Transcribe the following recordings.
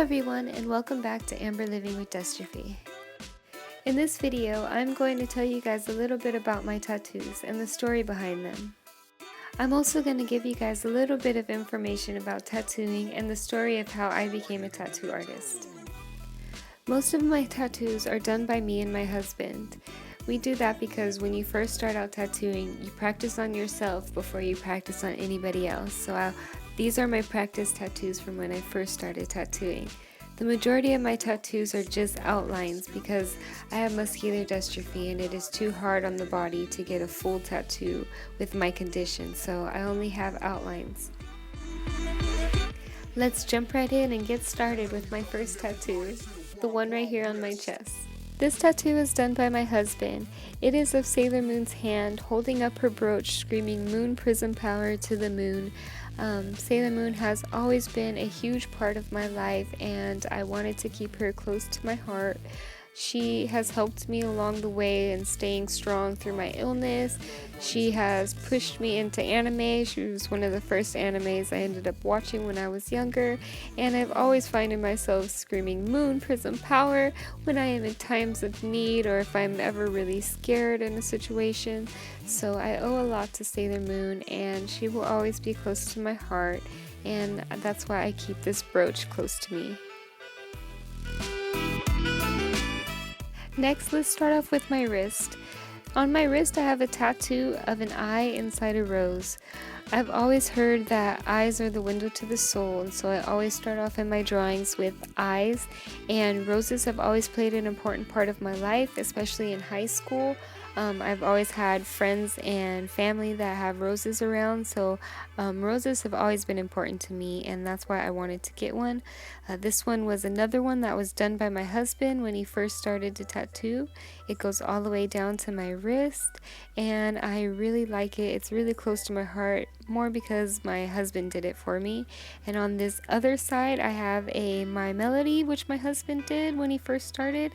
everyone, and welcome back to Amber Living with Dystrophy. In this video, I'm going to tell you guys a little bit about my tattoos and the story behind them. I'm also going to give you guys a little bit of information about tattooing and the story of how I became a tattoo artist. Most of my tattoos are done by me and my husband. We do that because when you first start out tattooing, you practice on yourself before you practice on anybody else. So these are my practice tattoos from when I first started tattooing. The majority of my tattoos are just outlines because I have muscular dystrophy and it is too hard on the body to get a full tattoo with my condition, so I only have outlines. Let's jump right in and get started with my first tattoo, the one right here on my chest. This tattoo is done by my husband. It is of Sailor Moon's hand holding up her brooch screaming "Moon Prism Power to the Moon." Sailor Moon has always been a huge part of my life and I wanted to keep her close to my heart. She has helped me along the way in staying strong through my illness. She has pushed me into anime. She was one of the first animes I ended up watching when I was younger, and I've always found myself screaming "Moon Prism Power" when I am in times of need or if I'm ever really scared in a situation. So I owe a lot to Sailor Moon and she will always be close to my heart, and that's why I keep this brooch close to me. Next, let's start off with my wrist. On my wrist I have a tattoo of an eye inside a rose. I've always heard that eyes are the window to the soul, and so I always start off in my drawings with eyes, and roses have always played an important part of my life, especially in high school. I've always had friends and family that have roses around, so roses have always been important to me, and that's why I wanted to get one. This one was another one that was done by my husband when he first started to tattoo. It goes all the way down to my wrist, and I really like it. It's really close to my heart, more because my husband did it for me. And on this other side, I have a My Melody, which my husband did when he first started.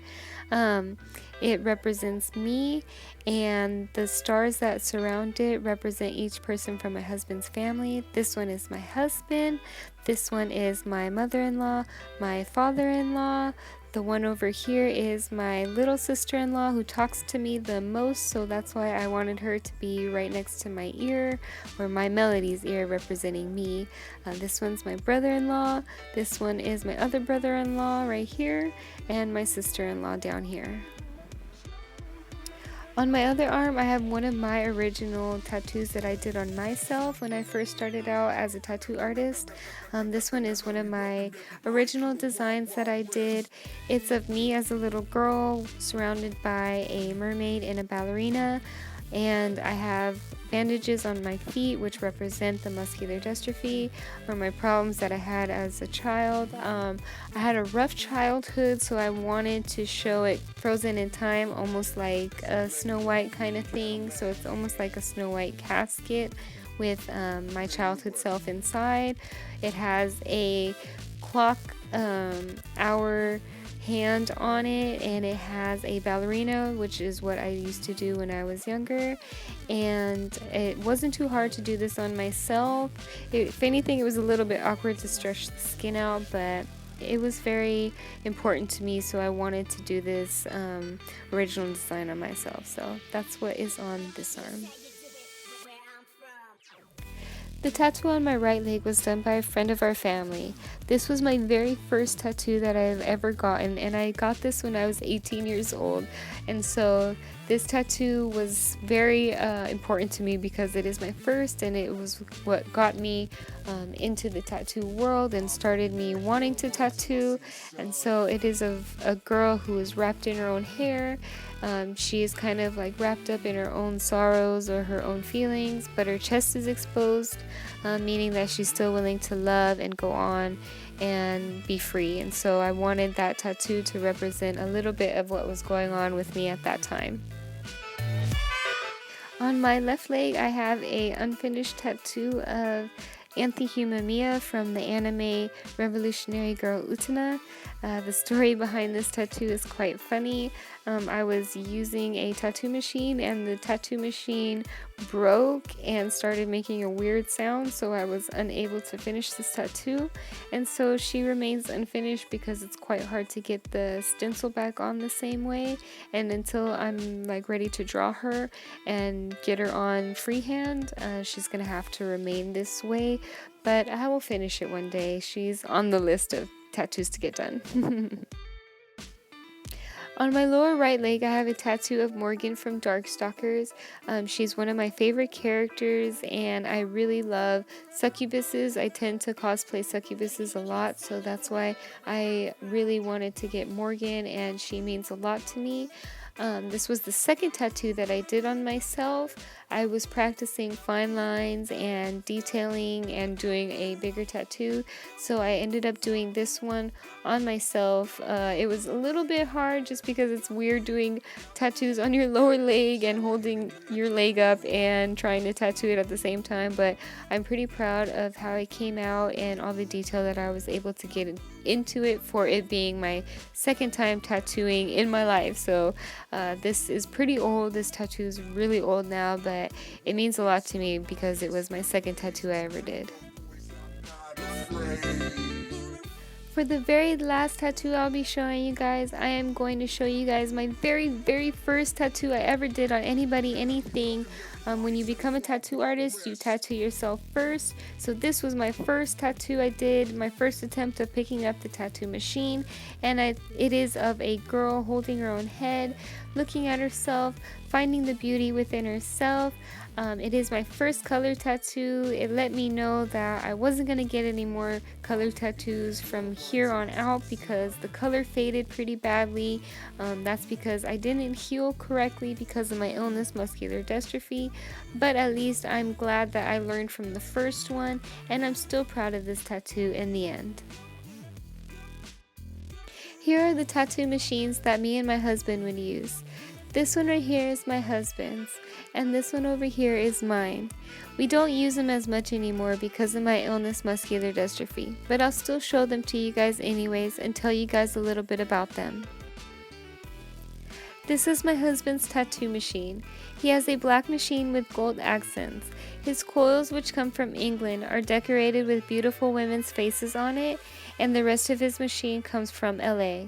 It represents me, and the stars that surround it represent each person from my husband's family. This one is my husband, this one is my mother-in-law, my father-in-law. The one over here is my little sister-in-law who talks to me the most, so that's why I wanted her to be right next to my ear, or My Melody's ear, representing me. This one's my brother-in-law, this one is my other brother-in-law right here, and my sister-in-law down here. On my other arm, I have one of my original tattoos that I did on myself when I first started out as a tattoo artist. This one is one of my original designs that I did. It's of me as a little girl surrounded by a mermaid and a ballerina, and I have bandages on my feet which represent the muscular dystrophy or my problems that I had as a child. I had a rough childhood, so I wanted to show it frozen in time, almost like a Snow White kind of thing. So it's almost like a Snow White casket with my childhood self inside. It has a clock hour hand on it, and it has a ballerina, which is what I used to do when I was younger, and it wasn't too hard to do this on myself. If anything, it was a little bit awkward to stretch the skin out, but it was very important to me, so I wanted to do this original design on myself. So that's what is on this arm. The tattoo on my right leg was done by a friend of our family. This was my very first tattoo that I've ever gotten, and I got this when I was 18 years old. And so this tattoo was very important to me because it is my first, and it was what got me into the tattoo world and started me wanting to tattoo. And so it is of a girl who is wrapped in her own hair. She is kind of like wrapped up in her own sorrows or her own feelings, but her chest is exposed, meaning that she's still willing to love and go on and be free. And so I wanted that tattoo to represent a little bit of what was going on with me at that time. On my left leg, I have a unfinished tattoo of Antihumamia from the anime Revolutionary Girl Utena. The story behind this tattoo is quite funny. I was using a tattoo machine and the tattoo machine broke and started making a weird sound, so I was unable to finish this tattoo, and so she remains unfinished because it's quite hard to get the stencil back on the same way, and until I'm like ready to draw her and get her on freehand, she's gonna have to remain this way, but I will finish it one day. She's on the list of tattoos to get done. On my lower right leg, I have a tattoo of Morgan from Darkstalkers. She's one of my favorite characters, and I really love succubuses. I tend to cosplay succubuses a lot, so that's why I really wanted to get Morgan, and she means a lot to me. This was the second tattoo that I did on myself. I was practicing fine lines and detailing and doing a bigger tattoo, so I ended up doing this one on myself. It was a little bit hard just because it's weird doing tattoos on your lower leg and holding your leg up and trying to tattoo it at the same time, but I'm pretty proud of how it came out and all the detail that I was able to get into it for it being my second time tattooing in my life. So this is pretty old. This tattoo is really old now, but it means a lot to me because it was my second tattoo I ever did. For the very last tattoo I'll be showing you guys, I am going to show you guys my very first tattoo I ever did on anybody, anything. When you become a tattoo artist, you tattoo yourself first. So this was my first tattoo I did, my first attempt of picking up the tattoo machine, and it is of a girl holding her own head, looking at herself, finding the beauty within herself. It is my first color tattoo. It let me know that I wasn't going to get any more color tattoos from here on out because the color faded pretty badly. That's because I didn't heal correctly because of my illness, muscular dystrophy, but at least I'm glad that I learned from the first one, and I'm still proud of this tattoo in the end. Here are the tattoo machines that me and my husband would use. This one right here is my husband's, and this one over here is mine. We don't use them as much anymore because of my illness, muscular dystrophy, but I'll still show them to you guys anyways and tell you guys a little bit about them. This is my husband's tattoo machine. He has a black machine with gold accents. His coils, which come from England, are decorated with beautiful women's faces on it, and the rest of his machine comes from LA.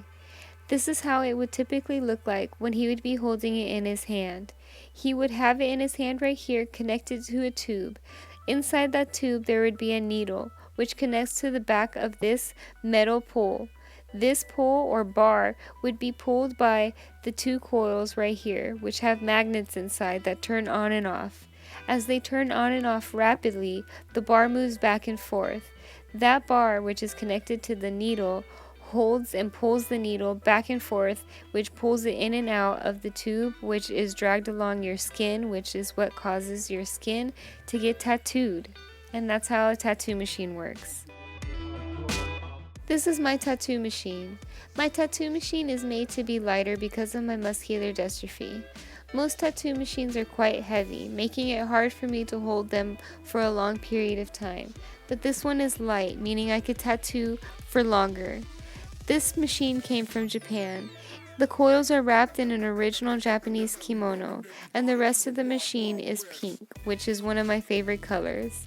This is how it would typically look like when he would be holding it in his hand. He would have it in his hand right here connected to a tube. Inside that tube there would be a needle, which connects to the back of this metal pole. This pole or bar would be pulled by the two coils right here, which have magnets inside that turn on and off. As they turn on and off rapidly, the bar moves back and forth. That bar, which is connected to the needle, holds and pulls the needle back and forth, which pulls it in and out of the tube, which is dragged along your skin, which is what causes your skin to get tattooed. And that's how a tattoo machine works. This is my tattoo machine. My tattoo machine is made to be lighter because of my muscular dystrophy. Most tattoo machines are quite heavy, making it hard for me to hold them for a long period of time. But this one is light, meaning I could tattoo for longer. This machine came from Japan. The coils are wrapped in an original Japanese kimono, and the rest of the machine is pink, which is one of my favorite colors.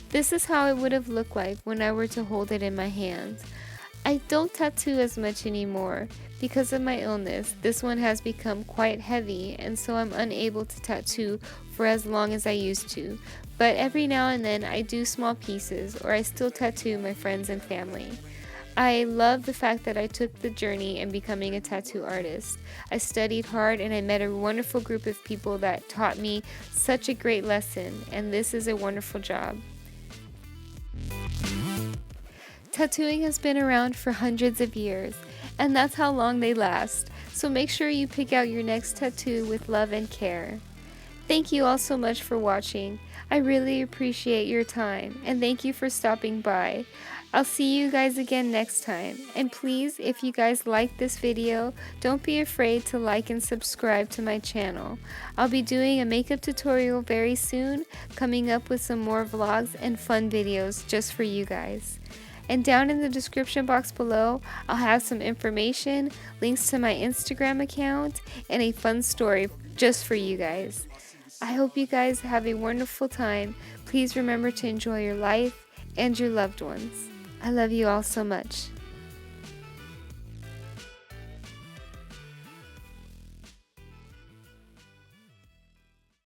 This is how it would have looked like when I were to hold it in my hands. I don't tattoo as much anymore. Because of my illness, this one has become quite heavy, and so I'm unable to tattoo for as long as I used to. But every now and then I do small pieces, or I still tattoo my friends and family. I love the fact that I took the journey in becoming a tattoo artist. I studied hard and I met a wonderful group of people that taught me such a great lesson, and this is a wonderful job. Tattooing has been around for hundreds of years, and that's how long they last, so make sure you pick out your next tattoo with love and care. Thank you all so much for watching. I really appreciate your time, and thank you for stopping by. I'll see you guys again next time, and please, if you guys like this video, don't be afraid to like and subscribe to my channel. I'll be doing a makeup tutorial very soon, coming up with some more vlogs and fun videos just for you guys. And down in the description box below, I'll have some information, links to my Instagram account, and a fun story just for you guys. I hope you guys have a wonderful time. Please remember to enjoy your life and your loved ones. I love you all so much.